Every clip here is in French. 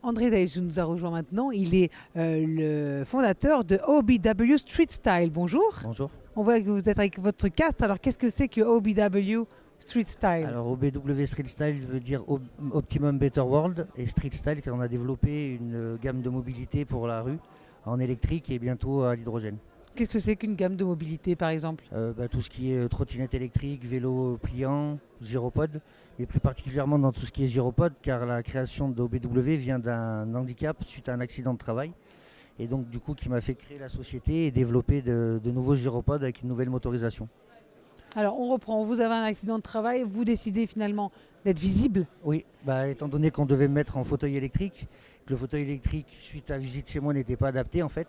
André Dej nous a rejoint maintenant. Il est le fondateur de OBW Street Style. Bonjour. Bonjour. On voit que vous êtes avec votre casque. Alors, qu'est-ce que c'est que OBW Street Style? Alors OBW Street Style veut dire Optimum Better World, et Street Style car on a développé une gamme de mobilité pour la rue en électrique et bientôt à l'hydrogène. Qu'est-ce que c'est qu'une gamme de mobilité, par exemple? Tout ce qui est trottinette électrique, vélo pliant, gyropode, et plus particulièrement dans tout ce qui est gyropode, car la création d'OBW vient d'un handicap suite à un accident de travail, et donc du coup qui m'a fait créer la société et développer de nouveaux gyropodes avec une nouvelle motorisation. Alors, on reprend. Vous avez un accident de travail, vous décidez finalement d'être visible. Oui, étant donné qu'on devait me mettre en fauteuil électrique, que le fauteuil électrique, suite à visite chez moi, n'était pas adapté en fait.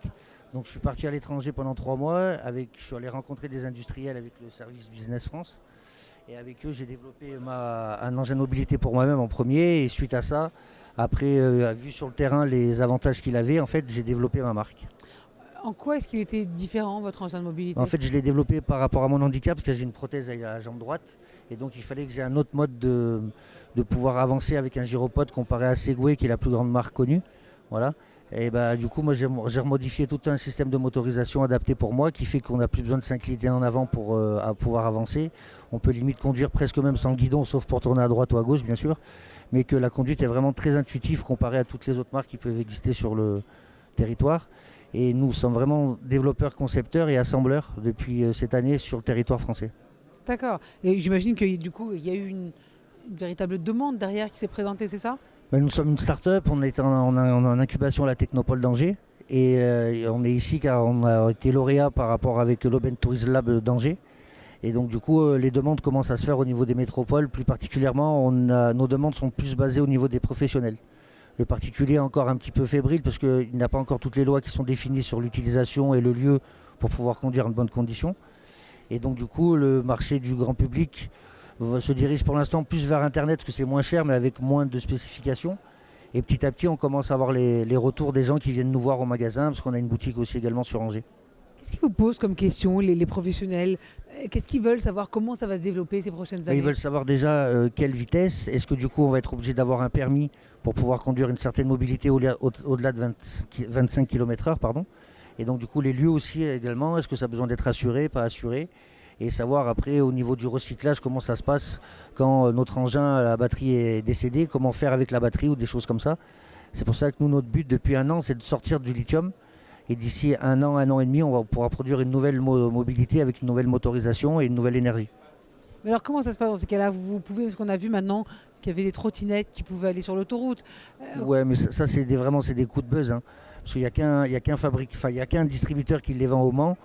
Donc je suis parti à l'étranger pendant 3 mois, je suis allé rencontrer des industriels avec le service Business France. Et avec eux, j'ai développé un engin de mobilité pour moi-même en premier. Et suite à ça, après, vu sur le terrain les avantages qu'il avait, en fait, j'ai développé ma marque. En quoi est-ce qu'il était différent, votre engin de mobilité? En fait, je l'ai développé par rapport à mon handicap, parce que j'ai une prothèse à la jambe droite. Et donc, il fallait que j'ai un autre mode de pouvoir avancer avec un gyropode comparé à Segway, qui est la plus grande marque connue. Voilà. Et du coup, moi, j'ai remodifié tout un système de motorisation adapté pour moi, qui fait qu'on n'a plus besoin de s'incliner en avant pour pouvoir avancer. On peut limite conduire presque même sans guidon, sauf pour tourner à droite ou à gauche, bien sûr. Mais que la conduite est vraiment très intuitive comparée à toutes les autres marques qui peuvent exister sur le territoire. Et nous sommes vraiment développeurs, concepteurs et assembleurs depuis cette année sur le territoire français. D'accord. Et j'imagine que du coup, il y a eu une véritable demande derrière qui s'est présentée, c'est ça? Nous sommes une start-up, on est en incubation à la Technopole d'Angers. Et on est ici car on a été lauréat par rapport avec l'Open Tourism Lab d'Angers. Et donc du coup, les demandes commencent à se faire au niveau des métropoles. Plus particulièrement, nos demandes sont plus basées au niveau des professionnels. Le particulier est encore un petit peu fébrile parce qu'il n'a pas encore toutes les lois qui sont définies sur l'utilisation et le lieu pour pouvoir conduire en bonnes conditions. Et donc du coup, le marché du grand public se dirige pour l'instant plus vers Internet parce que c'est moins cher mais avec moins de spécifications. Et petit à petit, on commence à avoir les retours des gens qui viennent nous voir au magasin parce qu'on a une boutique aussi également sur Angers. Qu'est-ce qu'ils vous posent comme question, les professionnels? Qu'est-ce qu'ils veulent savoir? Comment ça va se développer ces prochaines années? Ils veulent savoir déjà quelle vitesse. Est-ce que du coup on va être obligé d'avoir un permis pour pouvoir conduire une certaine mobilité au-delà de 25 km/h, pardon. Et donc du coup les lieux aussi également, est-ce que ça a besoin d'être assuré, pas assuré? Et savoir après au niveau du recyclage comment ça se passe quand notre engin, la batterie est décédée, comment faire avec la batterie ou des choses comme ça. C'est pour ça que nous, notre but depuis 1 an, c'est de sortir du lithium. Et d'ici 1 an et demi, on pourra produire une nouvelle mobilité avec une nouvelle motorisation et une nouvelle énergie. Mais alors comment ça se passe dans ces cas-là? Vous pouvez, parce qu'on a vu maintenant qu'il y avait des trottinettes qui pouvaient aller sur l'autoroute. Ouais, mais ça c'est des coups de buzz. Hein. Parce qu'il n'y a qu'un distributeur qui les vend au Mans.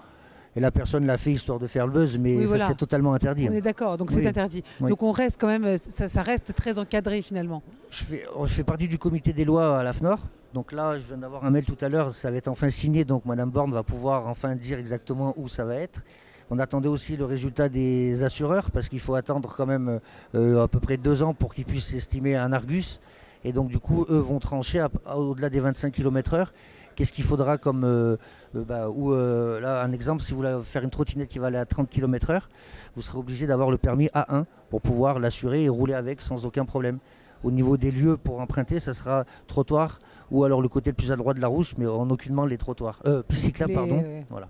Et la personne l'a fait histoire de faire le buzz, mais oui, voilà. C'est totalement interdit. On est d'accord, donc c'est interdit. Oui. Donc on reste quand même, ça reste très encadré finalement. Je fais partie du comité des lois à l'AFNOR. Donc là, je viens d'avoir un mail tout à l'heure, ça va être enfin signé, donc Madame Borne va pouvoir enfin dire exactement où ça va être. On attendait aussi le résultat des assureurs, parce qu'il faut attendre quand même à peu près 2 ans pour qu'ils puissent estimer un Argus. Et donc du coup, eux vont trancher au-delà des 25 km/h. Qu'est-ce qu'il faudra comme... là, un exemple, si vous voulez faire une trottinette qui va aller à 30 km/h, vous serez obligé d'avoir le permis A1 pour pouvoir l'assurer et rouler avec sans aucun problème. Au niveau des lieux pour emprunter, ça sera trottoir ou alors le côté le plus à droite de la route, mais en aucunement les trottoirs. Cyclables, pardon. Voilà.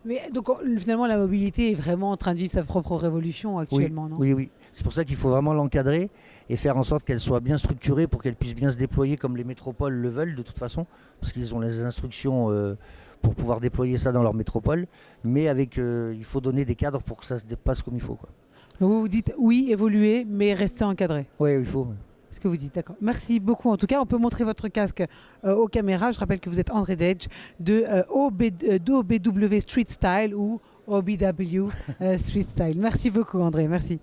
Mais donc finalement, la mobilité est vraiment en train de vivre sa propre révolution actuellement, oui, non? Oui. C'est pour ça qu'il faut vraiment l'encadrer et faire en sorte qu'elle soit bien structurée pour qu'elle puisse bien se déployer comme les métropoles le veulent de toute façon, parce qu'ils ont les instructions pour pouvoir déployer ça dans leur métropole. Mais il faut donner des cadres pour que ça se dépasse comme il faut, quoi. Donc vous dites oui, évoluer, mais rester encadré. Oui, il faut. Ce que vous dites, d'accord. Merci beaucoup. En tout cas, on peut montrer votre casque aux caméras. Je rappelle que vous êtes André Dej d'OBW Street Style ou OBW Street Style. Merci beaucoup, André. Merci.